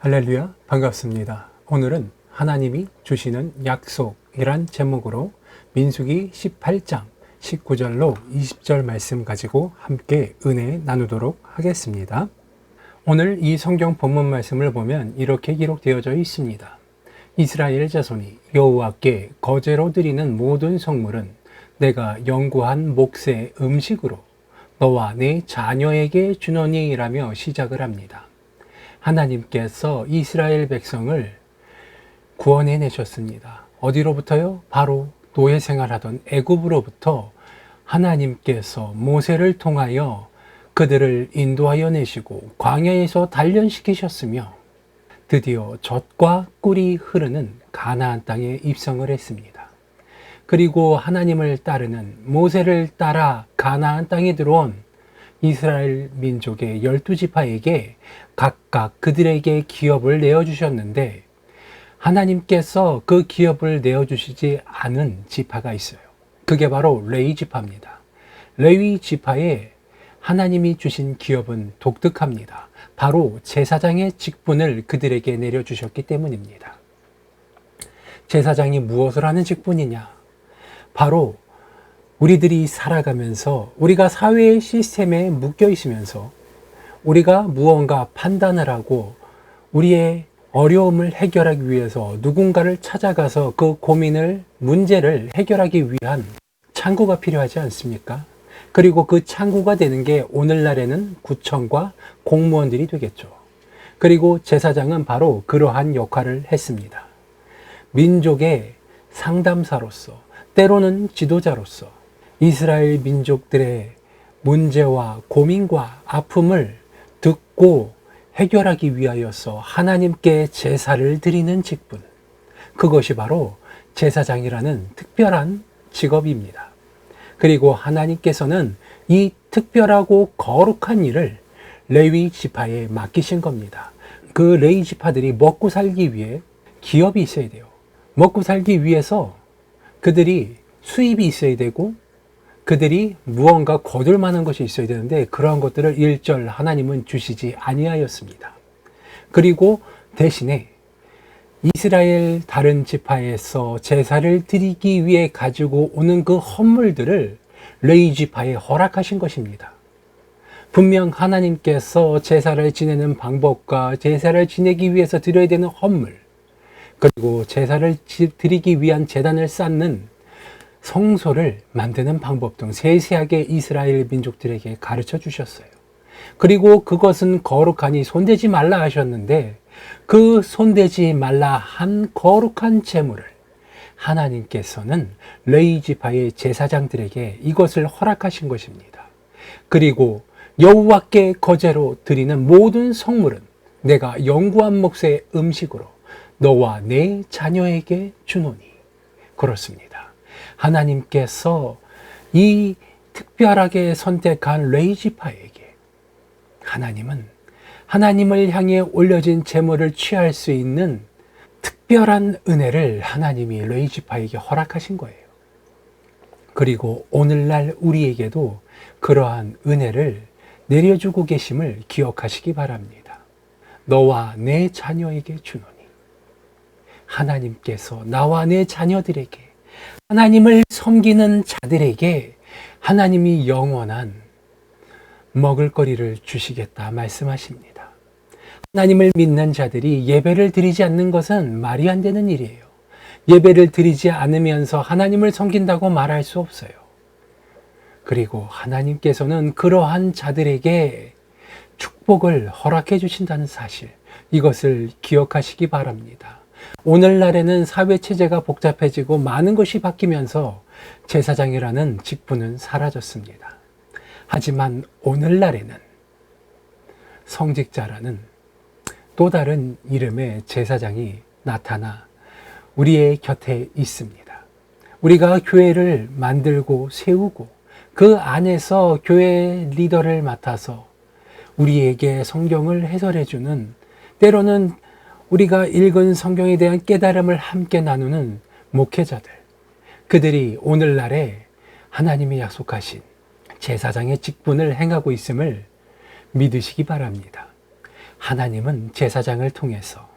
할렐루야, 반갑습니다. 오늘은 하나님이 주시는 약속이란 제목으로 민수기 18장 19절로 20절 말씀 가지고 함께 은혜 나누도록 하겠습니다. 오늘 이 성경 본문 말씀을 보면 이렇게 기록되어져 있습니다. 이스라엘 자손이 여호와께 거제로 드리는 모든 성물은 내가 영구한 몫의 음식으로 너와 네 자녀에게 주노니라며 시작을 합니다. 하나님께서 이스라엘 백성을 구원해 내셨습니다. 어디로부터요? 바로 노예 생활하던 애굽으로부터 하나님께서 모세를 통하여 그들을 인도하여 내시고 광야에서 단련시키셨으며 드디어 젖과 꿀이 흐르는 가나안 땅에 입성을 했습니다. 그리고 하나님을 따르는 모세를 따라 가나안 땅에 들어온 이스라엘 민족의 12지파에게 각각 그들에게 기업을 내어주셨는데 하나님께서 그 기업을 내어주시지 않은 지파가 있어요. 그게 바로 레위 지파입니다. 레위 지파에 하나님이 주신 기업은 독특합니다. 바로 제사장의 직분을 그들에게 내려주셨기 때문입니다. 제사장이 무엇을 하는 직분이냐? 바로 우리들이 살아가면서 우리가 사회의 시스템에 묶여 있으면서 우리가 무언가 판단을 하고 우리의 어려움을 해결하기 위해서 누군가를 찾아가서 그 고민을, 문제를 해결하기 위한 창구가 필요하지 않습니까? 그리고 그 창구가 되는 게 오늘날에는 구청과 공무원들이 되겠죠. 그리고 제사장은 바로 그러한 역할을 했습니다. 민족의 상담사로서, 때로는 지도자로서 이스라엘 민족들의 문제와 고민과 아픔을 듣고 해결하기 위하여서 하나님께 제사를 드리는 직분, 그것이 바로 제사장이라는 특별한 직업입니다. 그리고 하나님께서는 이 특별하고 거룩한 일을 레위 지파에 맡기신 겁니다. 그 레위 지파들이 먹고 살기 위해 기업이 있어야 돼요. 먹고 살기 위해서 그들이 수입이 있어야 되고 그들이 무언가 거둘 만한 것이 있어야 되는데 그러한 것들을 일절 하나님은 주시지 아니하였습니다. 그리고 대신에 이스라엘 다른 지파에서 제사를 드리기 위해 가지고 오는 그 헌물들을 레위 지파에 허락하신 것입니다. 분명 하나님께서 제사를 지내는 방법과 제사를 지내기 위해서 드려야 되는 헌물, 그리고 제사를 드리기 위한 제단을 쌓는 성소를 만드는 방법 등 세세하게 이스라엘 민족들에게 가르쳐 주셨어요. 그리고 그것은 거룩하니 손대지 말라 하셨는데 그 손대지 말라 한 거룩한 제물을 하나님께서는 레위 지파의 제사장들에게 이것을 허락하신 것입니다. 그리고 여호와께 거제로 드리는 모든 성물은 내가 영구한 몫의 음식으로 너와 내 자녀에게 주노니. 그렇습니다. 하나님께서 이 특별하게 선택한 레위 지파에게 하나님은 하나님을 향해 올려진 제물을 취할 수 있는 특별한 은혜를 하나님이 레위 지파에게 허락하신 거예요. 그리고 오늘날 우리에게도 그러한 은혜를 내려주고 계심을 기억하시기 바랍니다. 너와 내 자녀에게 주노니. 하나님께서 나와 내 자녀들에게, 하나님을 섬기는 자들에게 하나님이 영원한 먹을거리를 주시겠다 말씀하십니다. 하나님을 믿는 자들이 예배를 드리지 않는 것은 말이 안 되는 일이에요. 예배를 드리지 않으면서 하나님을 섬긴다고 말할 수 없어요. 그리고 하나님께서는 그러한 자들에게 축복을 허락해 주신다는 사실, 이것을 기억하시기 바랍니다. 오늘날에는 사회체제가 복잡해지고 많은 것이 바뀌면서 제사장이라는 직분은 사라졌습니다. 하지만 오늘날에는 성직자라는 또 다른 이름의 제사장이 나타나 우리의 곁에 있습니다. 우리가 교회를 만들고 세우고 그 안에서 교회 리더를 맡아서 우리에게 성경을 해설해주는, 때로는 우리가 읽은 성경에 대한 깨달음을 함께 나누는 목회자들, 그들이 오늘날에 하나님이 약속하신 제사장의 직분을 행하고 있음을 믿으시기 바랍니다. 하나님은 제사장을 통해서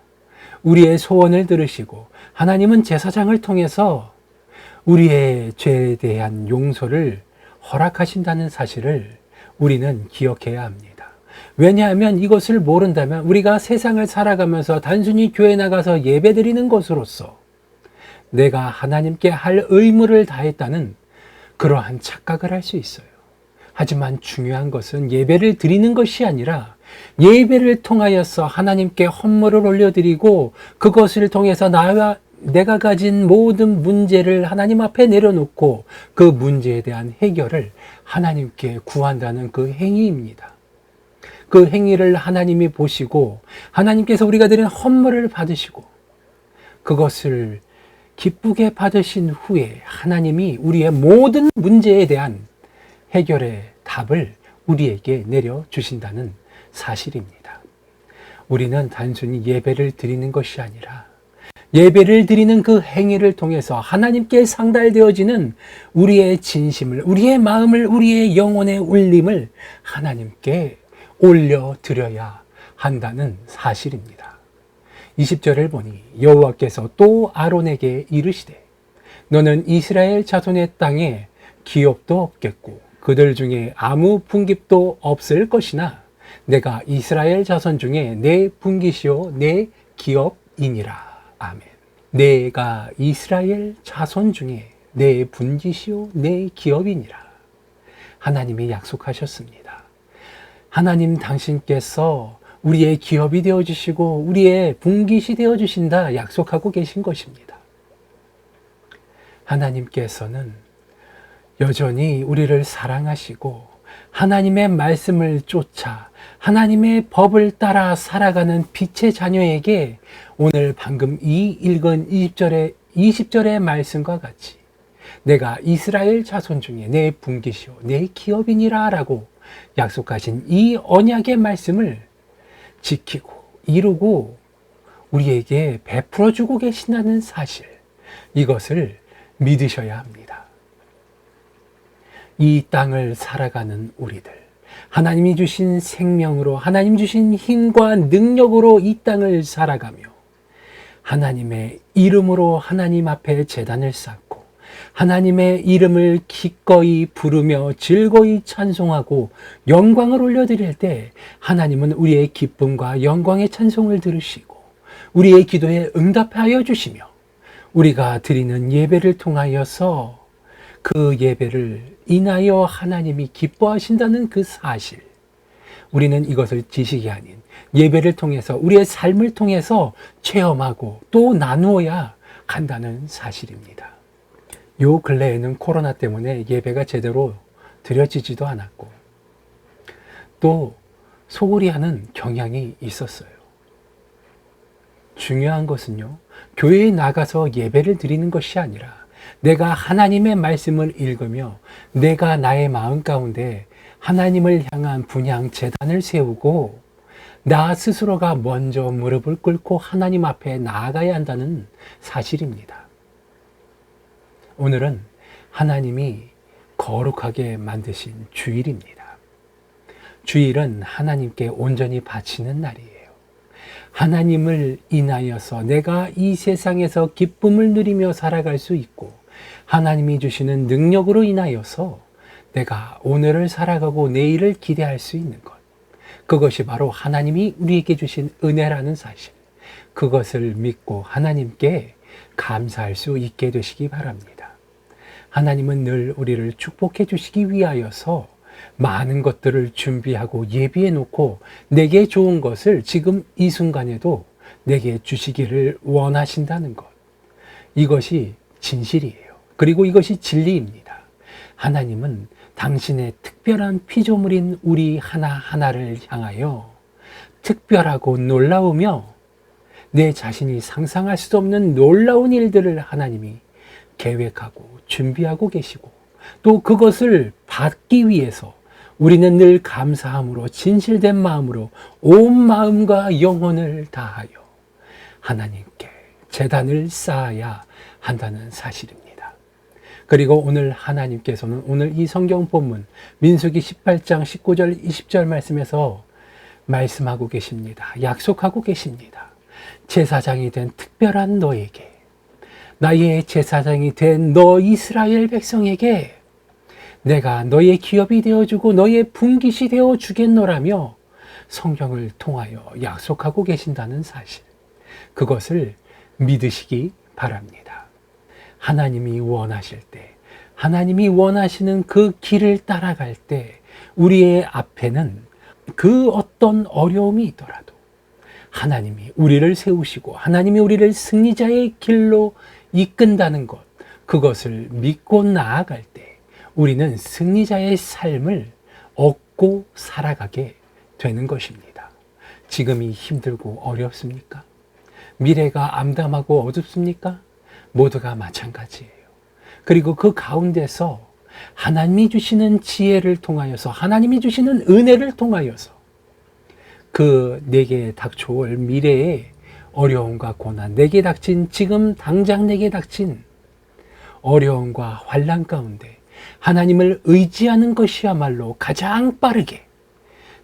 우리의 소원을 들으시고 하나님은 제사장을 통해서 우리의 죄에 대한 용서를 허락하신다는 사실을 우리는 기억해야 합니다. 왜냐하면 이것을 모른다면 우리가 세상을 살아가면서 단순히 교회 나가서 예배드리는 것으로서 내가 하나님께 할 의무를 다했다는 그러한 착각을 할 수 있어요. 하지만 중요한 것은 예배를 드리는 것이 아니라 예배를 통하여서 하나님께 헌물을 올려드리고 그것을 통해서 내가 가진 모든 문제를 하나님 앞에 내려놓고 그 문제에 대한 해결을 하나님께 구한다는 그 행위입니다. 그 행위를 하나님이 보시고 하나님께서 우리가 드린 헌물을 받으시고 그것을 기쁘게 받으신 후에 하나님이 우리의 모든 문제에 대한 해결의 답을 우리에게 내려주신다는 사실입니다. 우리는 단순히 예배를 드리는 것이 아니라 예배를 드리는 그 행위를 통해서 하나님께 상달되어지는 우리의 진심을, 우리의 마음을, 우리의 영혼의 울림을 하나님께 올려드려야 한다는 사실입니다. 20절을 보니 여호와께서 또 아론에게 이르시되 너는 이스라엘 자손의 땅에 기업도 없겠고 그들 중에 아무 분깃도 없을 것이나 내가 이스라엘 자손 중에 내 분깃이요 내 기업이니라. 아멘. 내가 이스라엘 자손 중에 내 분깃이요 내 기업이니라. 하나님이 약속하셨습니다. 하나님 당신께서 우리의 기업이 되어주시고 우리의 분깃이 되어주신다 약속하고 계신 것입니다. 하나님께서는 여전히 우리를 사랑하시고 하나님의 말씀을 쫓아 하나님의 법을 따라 살아가는 빛의 자녀에게 오늘 방금 읽은 20절의 말씀과 같이 내가 이스라엘 자손 중에 내 분깃이요 내 기업이니라 라고 약속하신 이 언약의 말씀을 지키고 이루고 우리에게 베풀어 주고 계신다는 사실, 이것을 믿으셔야 합니다. 이 땅을 살아가는 우리들, 하나님이 주신 생명으로 하나님 주신 힘과 능력으로 이 땅을 살아가며 하나님의 이름으로 하나님 앞에 제단을 쌓고 하나님의 이름을 기꺼이 부르며 즐거이 찬송하고 영광을 올려드릴 때 하나님은 우리의 기쁨과 영광의 찬송을 들으시고 우리의 기도에 응답하여 주시며 우리가 드리는 예배를 통하여서 그 예배를 인하여 하나님이 기뻐하신다는 그 사실, 우리는 이것을 지식이 아닌 예배를 통해서 우리의 삶을 통해서 체험하고 또 나누어야 한다는 사실입니다. 요 근래에는 코로나 때문에 예배가 제대로 드려지지도 않았고 또 소홀히 하는 경향이 있었어요. 중요한 것은요, 교회에 나가서 예배를 드리는 것이 아니라 내가 하나님의 말씀을 읽으며 내가 나의 마음 가운데 하나님을 향한 분향 제단을 세우고 나 스스로가 먼저 무릎을 꿇고 하나님 앞에 나아가야 한다는 사실입니다. 오늘은 하나님이 거룩하게 만드신 주일입니다. 주일은 하나님께 온전히 바치는 날이에요. 하나님을 인하여서 내가 이 세상에서 기쁨을 누리며 살아갈 수 있고 하나님이 주시는 능력으로 인하여서 내가 오늘을 살아가고 내일을 기대할 수 있는 것, 그것이 바로 하나님이 우리에게 주신 은혜라는 사실, 그것을 믿고 하나님께 감사할 수 있게 되시기 바랍니다. 하나님은 늘 우리를 축복해 주시기 위하여서 많은 것들을 준비하고 예비해 놓고 내게 좋은 것을 지금 이 순간에도 내게 주시기를 원하신다는 것, 이것이 진실이에요. 그리고 이것이 진리입니다. 하나님은 당신의 특별한 피조물인 우리 하나하나를 향하여 특별하고 놀라우며 내 자신이 상상할 수 없는 놀라운 일들을 하나님이 계획하고 준비하고 계시고 또 그것을 받기 위해서 우리는 늘 감사함으로 진실된 마음으로 온 마음과 영혼을 다하여 하나님께 제단을 쌓아야 한다는 사실입니다. 그리고 오늘 하나님께서는 오늘 이 성경 본문 민수기 18장 19절 20절 말씀에서 말씀하고 계십니다. 약속하고 계십니다. 제사장이 된 특별한 너에게, 나의 제사장이 된 너 이스라엘 백성에게 내가 너의 기업이 되어주고 너의 분깃이 되어주겠노라며 성경을 통하여 약속하고 계신다는 사실, 그것을 믿으시기 바랍니다. 하나님이 원하실 때, 하나님이 원하시는 그 길을 따라갈 때 우리의 앞에는 그 어떤 어려움이 있더라도 하나님이 우리를 세우시고 하나님이 우리를 승리자의 길로 이끈다는 것, 그것을 믿고 나아갈 때 우리는 승리자의 삶을 얻고 살아가게 되는 것입니다. 지금이 힘들고 어렵습니까? 미래가 암담하고 어둡습니까? 모두가 마찬가지예요. 그리고 그 가운데서 하나님이 주시는 지혜를 통하여서, 하나님이 주시는 은혜를 통하여서 그 내게 닥쳐올 미래의 어려움과 고난, 내게 닥친, 지금 당장 내게 닥친 어려움과 환난 가운데 하나님을 의지하는 것이야말로 가장 빠르게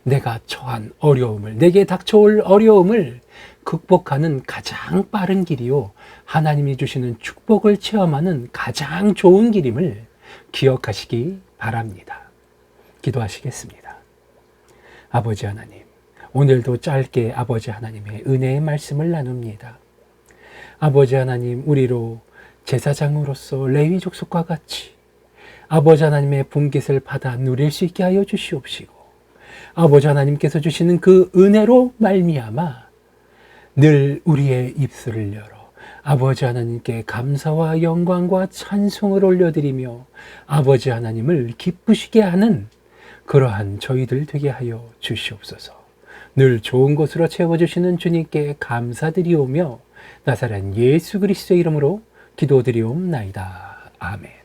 내가 처한 어려움을, 내게 닥쳐올 어려움을 극복하는 가장 빠른 길이요, 하나님이 주시는 축복을 체험하는 가장 좋은 길임을 기억하시기 바랍니다. 기도하시겠습니다. 아버지 하나님, 오늘도 짧게 아버지 하나님의 은혜의 말씀을 나눕니다. 아버지 하나님, 우리로 제사장으로서 레위 족속과 같이 아버지 하나님의 분깃을 받아 누릴 수 있게 하여 주시옵시고, 아버지 하나님께서 주시는 그 은혜로 말미암아 늘 우리의 입술을 열어 아버지 하나님께 감사와 영광과 찬송을 올려드리며 아버지 하나님을 기쁘시게 하는 그러한 저희들 되게 하여 주시옵소서. 늘 좋은 것으로 채워주시는 주님께 감사드리오며 나사렛 예수 그리스도의 이름으로 기도드리옵나이다. 아멘.